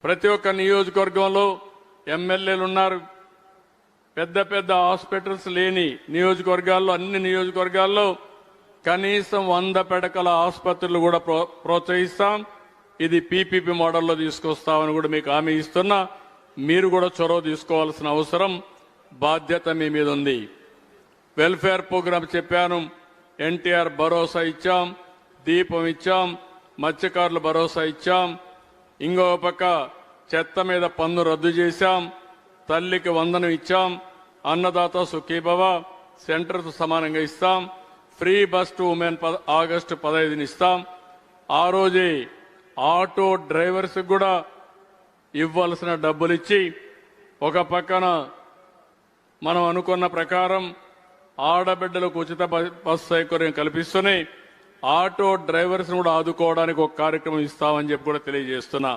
ప్రతి ఒక్క నియోజకవర్గంలో ఎమ్మెల్యేలు ఉన్నారు. పెద్ద పెద్ద హాస్పిటల్స్ లేని నియోజకవర్గాల్లో అన్ని నియోజకవర్గాల్లో కనీసం 100 పడకల ఆసుపత్రులు కూడా ప్రోత్సహిస్తాం. ఇది పీపీపీ మోడల్లో తీసుకొస్తామని కూడా మీకు హామీ ఇస్తున్నా. మీరు కూడా చొరవ తీసుకోవాల్సిన అవసరం బాధ్యత మీ మీద ఉంది. వెల్ఫేర్ ప్రోగ్రామ్ చెప్పాను. ఎన్టీఆర్ భరోసా ఇచ్చాం, దీపం ఇచ్చాం, మత్స్యకారుల భరోసా ఇచ్చాం. ఇంకో పక్క చెత్త మీద పన్ను రద్దు చేశాం, తల్లికి వందనం ఇచ్చాం, అన్నదాత సుఖీభవ సెంటర్స్ సమానంగా ఇస్తాం, free bus to women August 15 ఇస్తాం. ఆ రోజే ఆటో డ్రైవర్స్ కూడా ఇవ్వాల్సిన డబ్బులు ఇచ్చి ఒక పక్కన మనం అనుకున్న ప్రకారం ఆడబిడ్డలకు ఉచిత బస్సు సౌకర్యం కల్పిస్తూనే ఆటో డ్రైవర్స్ కూడా ఆదుకోవడానికి ఒక కార్యక్రమం ఇస్తామని చెప్పి కూడా తెలియజేస్తున్నా.